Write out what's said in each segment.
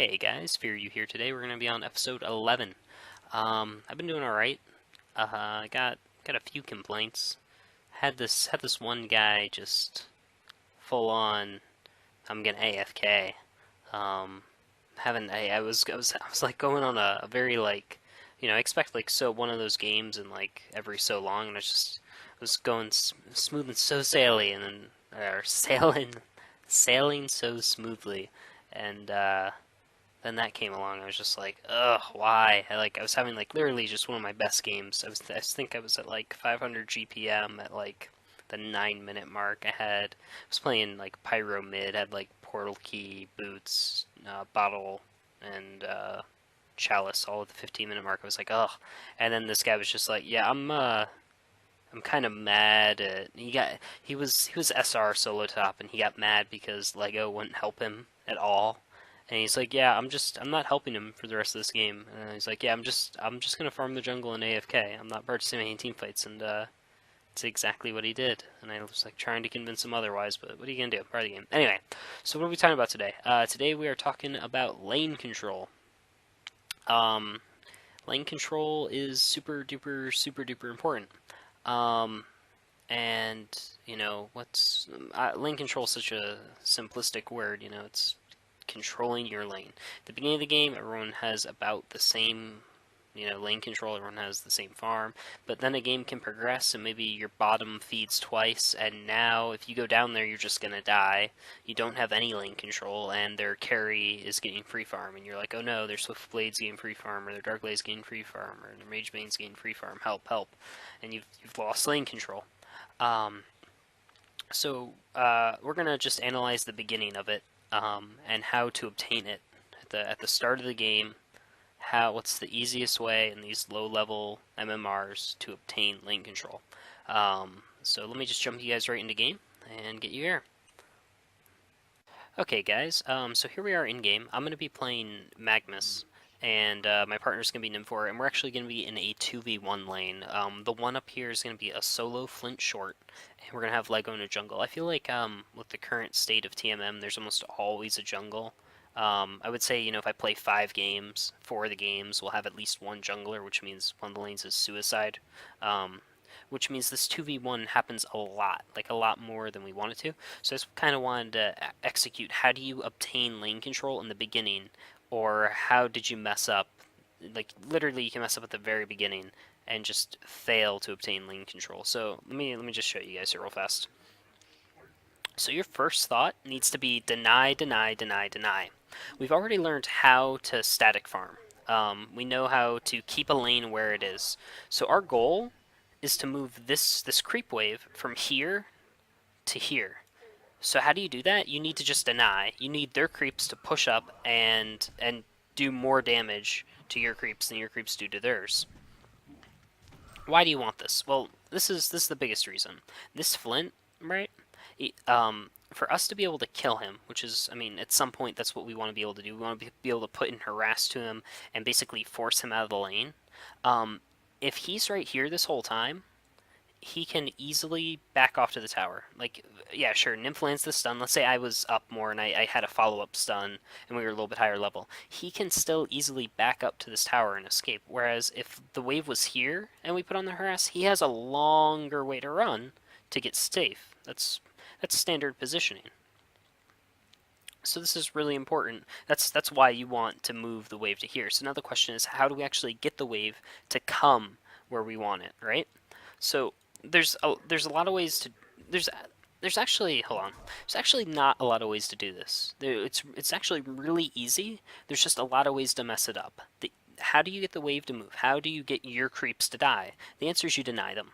Hey guys, Fearu here today. We're gonna be on episode 11. I've been doing all right. Got a few complaints. Had this one guy just full on. I'm gonna AFK. Um, having I was like going on a very like, I expect like so one of those games in like every so long, and I was going smooth and so saily, and then or sailing so smoothly, and then that came along. I was just like, ugh, why? I was having like literally just one of my best games. I think I was at like 500 GPM at like the 9 minute mark. I was playing like Pyro mid, had like Portal Key, Boots, Bottle, and Chalice all at the 15 minute mark. I was like, ugh. And then this guy was just like, yeah, I'm kind of mad at he was SR solo top, and he got mad because Lego wouldn't help him at all. And he's like, yeah, I'm not helping him for the rest of this game. And he's like, yeah, I'm just gonna farm the jungle in AFK. I'm not participating in team fights, and it's exactly what he did. And I was like trying to convince him otherwise, but what are you gonna do? Part of the game. Anyway, so what are we talking about today? Today we are talking about lane control. Um, Lane control is super duper important. Um, and what's lane control is such a simplistic word. It's controlling your lane. At the beginning of the game, everyone has about the same, lane control. Everyone has the same farm. But then a game can progress, and maybe your bottom feeds twice, and now if you go down there, you're just gonna die. You don't have any lane control, and their carry is getting free farm, and you're like, oh no, their Swift Blade's getting free farm, or their Dark Blade's getting free farm, or their Mage Bane's getting free farm. Help, help! And you've lost lane control. Um, we're gonna just analyze the beginning of it, and how to obtain it at the start of the game. What's the easiest way in these low level MMRs to obtain lane control? So let me just jump you guys right into game and get you here. Okay, guys. So here we are in game. I'm gonna be playing Magnus, and my partner's gonna be Nymphor, and we're actually gonna be in a 2v1 lane. The one up here is gonna be a solo Flint short, and we're gonna have Lego in a jungle. I feel like with the current state of TMM, there's almost always a jungle. I would say, if I play 5 games, 4 of the games we'll have at least one jungler, which means one of the lanes is suicide. Which means this 2v1 happens a lot, like a lot more than we want it to. So I just kind of wanted to execute, how do you obtain lane control in the beginning, or how did you mess up? Like, literally, you can mess up at the very beginning and just fail to obtain lane control. So let me just show you guys here real fast. So your first thought needs to be deny, deny, deny, deny. We've already learned how to static farm. We know how to keep a lane where it is. So our goal is to move this creep wave from here to here. So how do you do that? You need to just deny. You need their creeps to push up and do more damage to your creeps than your creeps do to theirs. Why do you want this? Well, this is the biggest reason. This Flint, right? For us to be able to kill him, which is, I mean, at some point that's what we want to be able to do. We want to be able to put in harass to him and basically force him out of the lane. If he's right here this whole time, he can easily back off to the tower. Like, yeah, sure, Nymph lands the stun. Let's say I was up more and I had a follow-up stun and we were a little bit higher level. He can still easily back up to this tower and escape. Whereas if the wave was here and we put on the harass, he has a longer way to run to get safe. That's standard positioning. So this is really important. That's why you want to move the wave to here. So now the question is, how do we actually get the wave to come where we want it, right? So there's a lot of ways to there's actually, hold on, there's actually not a lot of ways to do this. It's actually really easy. There's just a lot of ways to mess it up. How do you get the wave to move? How do you get your creeps to die? The answer is you deny them.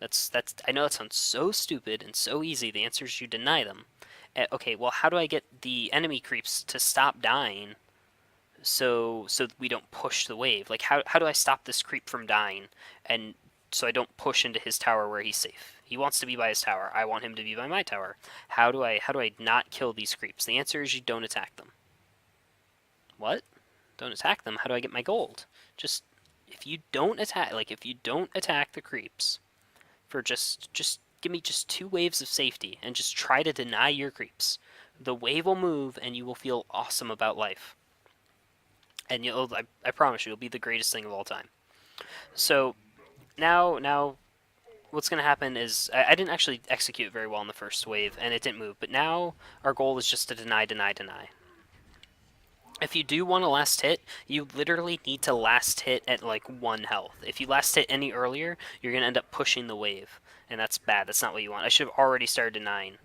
That's I know that sounds so stupid and so easy. The answer is you deny them. Okay, well, how do I get the enemy creeps to stop dying so we don't push the wave? Like, how do I stop this creep from dying and so I don't push into his tower where he's safe? He wants to be by his tower. I want him to be by my tower. How do I not kill these creeps? The answer is you don't attack them. What? Don't attack them? How do I get my gold? Just if you don't attack the creeps for just give me just 2 waves of safety and just try to deny your creeps. The wave will move and you will feel awesome about life. and I promise you, it'll be the greatest thing of all time. So now what's going to happen is I didn't actually execute very well in the first wave, and it didn't move. But now our goal is just to deny, deny, deny. If you do want to last hit, you literally need to last hit at like 1 health. If you last hit any earlier, you're going to end up pushing the wave, and that's bad. That's not what you want. I should have already started denying.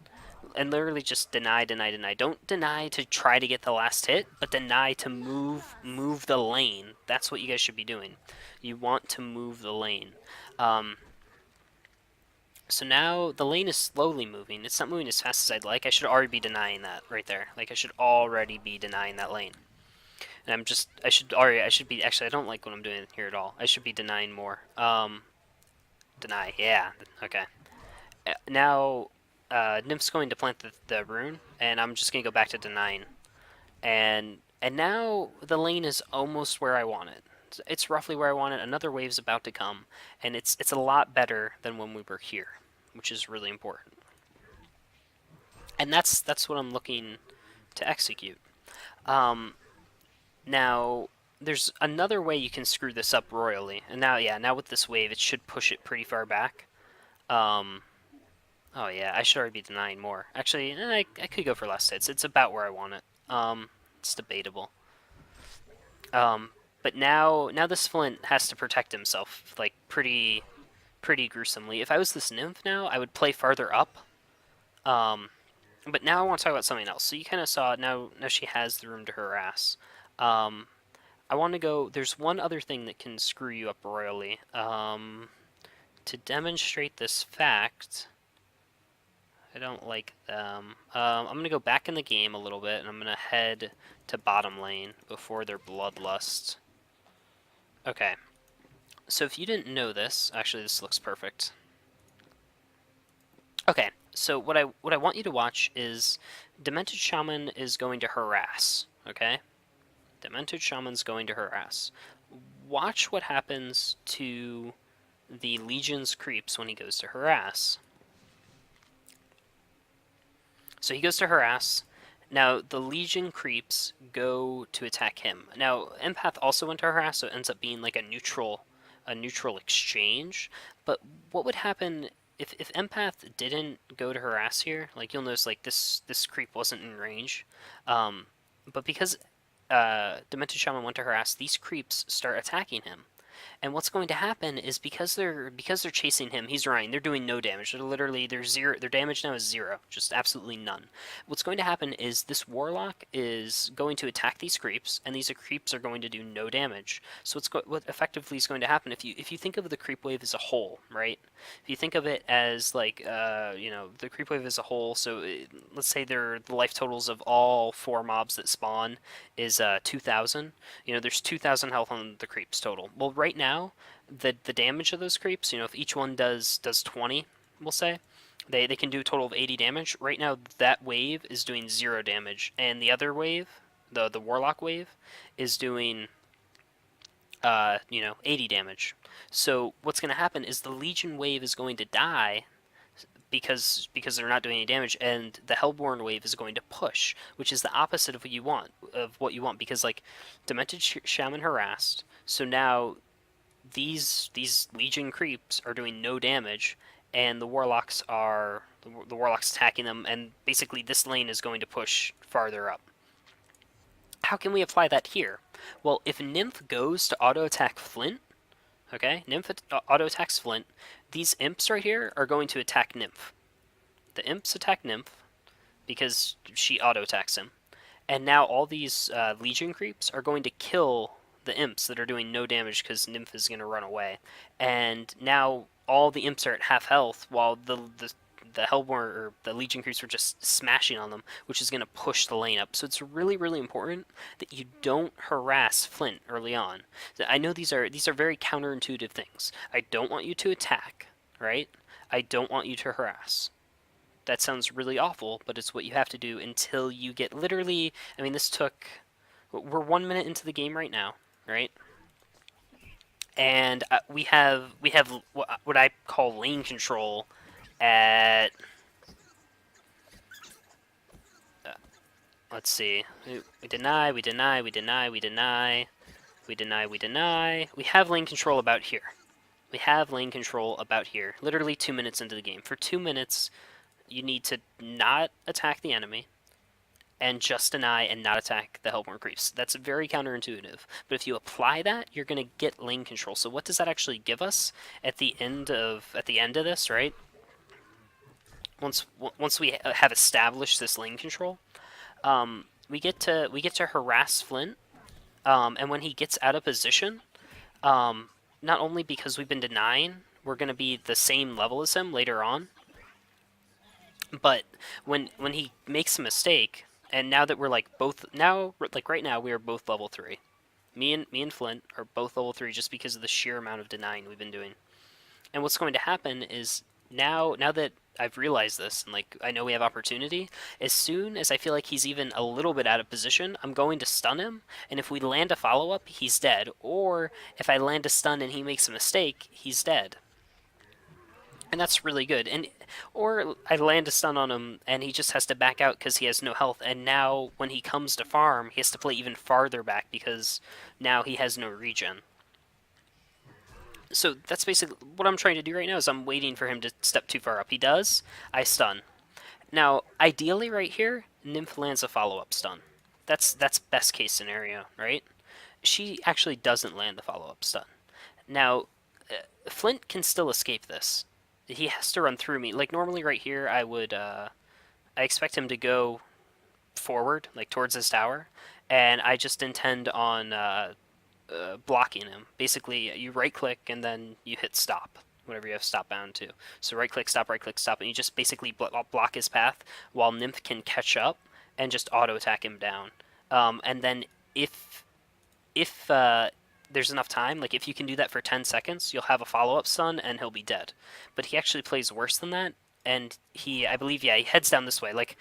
And literally just deny, deny, deny. Don't deny to try to get the last hit, but deny to move the lane. That's what you guys should be doing. You want to move the lane. So now the lane is slowly moving. It's not moving as fast as I'd like. I should already be denying that right there. Like, I should already be denying that lane. And I should be, actually, I don't like what I'm doing here at all. I should be denying more. Deny, yeah, okay. Now, Nymph's going to plant the rune, and I'm just going to go back to denying. And now the lane is almost where I want it. It's roughly where I want it. Another wave's about to come, and it's a lot better than when we were here, which is really important. And that's what I'm looking to execute. Now, there's another way you can screw this up royally. And now with this wave, it should push it pretty far back. Oh yeah, I should already be denying more. Actually, I could go for last hits. It's about where I want it. It's debatable. But now this Flint has to protect himself, like, pretty gruesomely. If I was this Nymph now, I would play farther up. But now I want to talk about something else. So you kind of saw, now she has the room to harass. I want to go, there's one other thing that can screw you up royally. To demonstrate this fact, I don't like them. I'm going to go back in the game a little bit, and I'm going to head to bottom lane before their bloodlust. Okay. So if you didn't know this, actually this looks perfect. Okay, so what I want you to watch is Demented Shaman is going to harass, okay? Demented Shaman's going to harass. Watch what happens to the Legion's creeps when he goes to harass. So he goes to harass. Now, the Legion creeps go to attack him. Now, Empath also went to harass, so it ends up being like a neutral exchange. But what would happen if Empath didn't go to harass here? Like, you'll notice, like, this creep wasn't in range. But because Demented Shaman went to harass, these creeps start attacking him. And what's going to happen is because they're chasing him, he's running. They're doing no damage. They're literally zero. Their damage now is 0, just absolutely none. What's going to happen is this warlock is going to attack these creeps, and these creeps are going to do no damage. So what effectively is going to happen if you think of the creep wave as a whole, right? If you think of it as like the creep wave as a whole. So let's say the life totals of all 4 mobs that spawn is 2,000. There's 2,000 health on the creeps total. Well, right now, the damage of those creeps, if each one does 20, we'll say, they can do a total of 80 damage. Right now, that wave is doing 0 damage, and the other wave, the Warlock wave, is doing 80 damage. So what's going to happen is the Legion wave is going to die because they're not doing any damage, and the Hellborn wave is going to push, which is the opposite of what you want. Because like Demented Shaman harassed, so now these Legion creeps are doing no damage, and the warlocks attacking them, and basically this lane is going to push farther up. How can we apply that here? Well, if Nymph goes to auto attack Flint, okay, Nymph auto attacks Flint, these imps right here are going to attack Nymph. The imps attack Nymph because she auto attacks him, and now all these Legion creeps are going to kill the imps that are doing no damage because Nymph is going to run away. And now all the imps are at half health while the Hellborn or the Legion creeps are just smashing on them, which is going to push the lane up. So it's really, really important that you don't harass Flint early on. I know these are very counterintuitive things. I don't want you to attack, right? I don't want you to harass. That sounds really awful, but it's what you have to do until you get literally. I mean, we're 1 minute into the game right now, right? And we have what I call lane control at Let's see. We deny, we deny, we deny, we deny, we deny, we deny. We have lane control about here. We have lane control about here. Literally 2 minutes into the game. For 2 minutes, you need to not attack the enemy and just deny and not attack the Hellborn creeps. That's very counterintuitive. But if you apply that, you're gonna get lane control. So what does that actually give us at the end of this, right? Once we have established this lane control, we get to harass Flint, and when he gets out of position, not only because we've been denying, we're gonna be the same level as him later on, but when he makes a mistake, and now that we're like both now like right now we are both level 3. Me and Flint are both level 3 just because of the sheer amount of denying we've been doing. And what's going to happen is now that I've realized this and like I know we have opportunity, as soon as I feel like he's even a little bit out of position, I'm going to stun him, and if we land a follow-up, he's dead. Or if I land a stun and he makes a mistake, he's dead. And that's really good. And or I land a stun on him and he just has to back out because he has no health. And now when he comes to farm, he has to play even farther back because now he has no regen. So that's basically what I'm trying to do right now. Is I'm waiting for him to step too far up. He does. I stun. Now, ideally, right here, Nymph lands a follow-up stun. That's best case scenario, right? She actually doesn't land the follow-up stun. Now, Flint can still escape this. He has to run through me. Like normally, right here, I expect him to go forward, like towards his tower, and I just intend on blocking him. Basically, you right click and then you hit stop, whatever you have stop bound to. So right click, stop, and you just basically block his path while Nymph can catch up and just auto attack him down. And then if there's enough time, like if you can do that for 10 seconds, you'll have a follow-up stun and he'll be dead. But he actually plays worse than that, and I believe, yeah, he heads down this way. Like,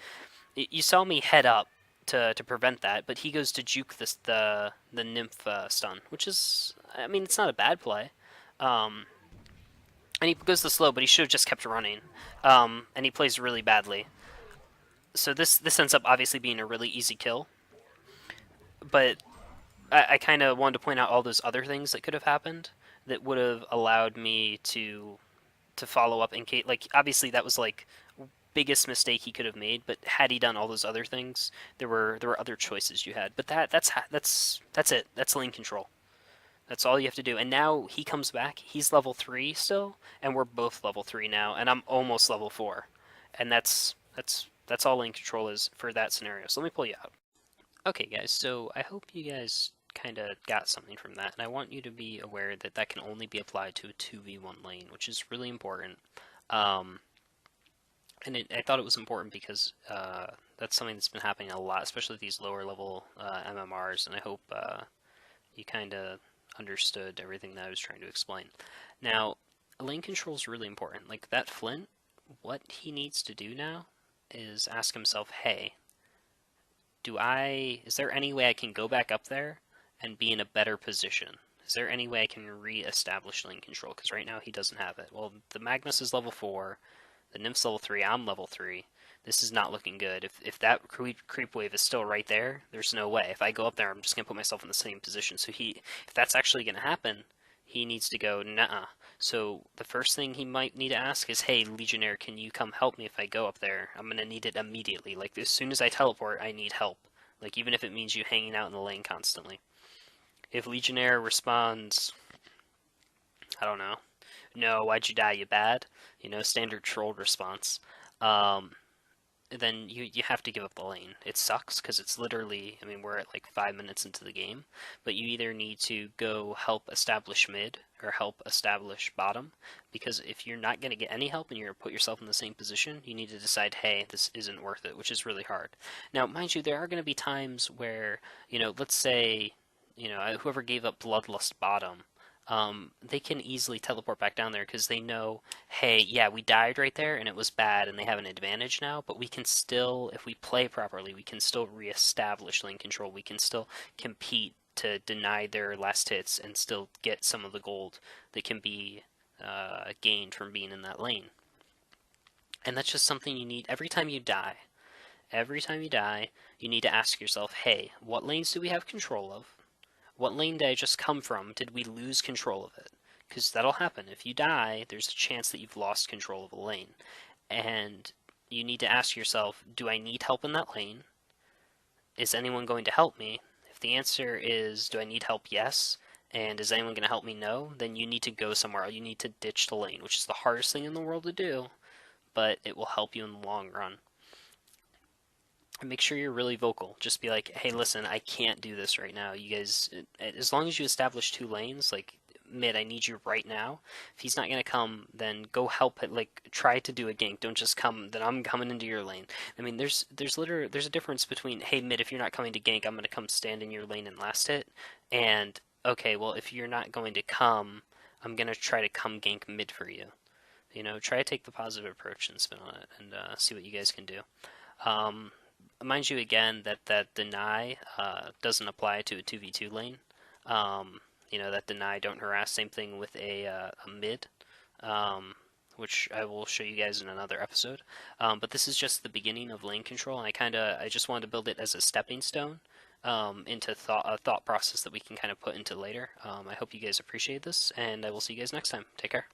you saw me head up to prevent that, but he goes to juke the Nymph stun, which is, I mean, it's not a bad play. Um, and he goes the slow, but he should have just kept running. And he plays really badly. So this ends up obviously being a really easy kill. But I kind of wanted to point out all those other things that could have happened that would have allowed me to follow up in case, like, obviously that was like biggest mistake he could have made, but had he done all those other things, there were other choices you had. But that's it. That's lane control. That's all you have to do. And now he comes back. He's level 3 still, and we're both level 3 now, and I'm almost level 4. And that's all lane control is for that scenario. So let me pull you out. Okay, guys, so I hope you guys kind of got something from that, and I want you to be aware that that can only be applied to a 2v1 lane, which is really important. And I thought it was important because that's something that's been happening a lot, especially with these lower level MMRs, and I hope you kind of understood everything that I was trying to explain. Now, lane control is really important. Like that Flint, what he needs to do now is ask himself, hey, is there any way I can go back up there and be in a better position? Is there any way I can re-establish lane control? Because right now he doesn't have it. Well, the Magnus is level 4, the Nymph's level 3, I'm level 3. This is not looking good. If that creep wave is still right there, there's no way. If I go up there, I'm just going to put myself in the same position. So if that's actually going to happen, he needs to go, nah. So the first thing he might need to ask is, hey, Legionnaire, can you come help me if I go up there? I'm going to need it immediately. Like, as soon as I teleport, I need help. Like, even if it means you hanging out in the lane constantly. If Legionnaire responds, I don't know, no, why'd you die, you bad? You know, standard troll response. Then you have to give up the lane. It sucks because it's literally, I mean, we're at like 5 minutes into the game, but you either need to go help establish mid or help establish bottom, because if you're not going to get any help and you're going to put yourself in the same position, you need to decide, hey, this isn't worth it, which is really hard. Now, mind you, there are going to be times where, you know, let's say, you know, whoever gave up Bloodlust bottom, they can easily teleport back down there because they know, hey, yeah, we died right there and it was bad and they have an advantage now, but we can still, if we play properly, we can still reestablish lane control. We can still compete to deny their last hits and still get some of the gold that can be gained from being in that lane. And that's just something you need every time you die. every time you die, you need to ask yourself, hey, what lanes do we have control of? What lane did I just come from? Did we lose control of it? Because that'll happen. If you die, there's a chance that you've lost control of a lane. And you need to ask yourself, do I need help in that lane? Is anyone going to help me? If the answer is, do I need help? Yes. And is anyone going to help me? No. Then you need to go somewhere else. You need to ditch the lane, which is the hardest thing in the world to do, but it will help you in the long run. And make sure you're really vocal. Just be like, hey, listen, I can't do this right now. You guys, as long as you establish 2 lanes, like, mid, I need you right now. If he's not gonna come, then go help it. Like, try to do a gank. Don't just come. Then I'm coming into your lane. I mean, there's a difference between, hey, mid, if you're not coming to gank, I'm gonna come stand in your lane and last hit. And okay, well, if you're not going to come, I'm gonna try to come gank mid for you. Try to take the positive approach and spin on it, and see what you guys can do. Um, Mind you again that deny doesn't apply to a 2v2 lane. That deny don't harass. Same thing with a mid, which I will show you guys in another episode. But this is just the beginning of lane control, and I just wanted to build it as a stepping stone into a thought process that we can kind of put into later. I hope you guys appreciate this, and I will see you guys next time. Take care.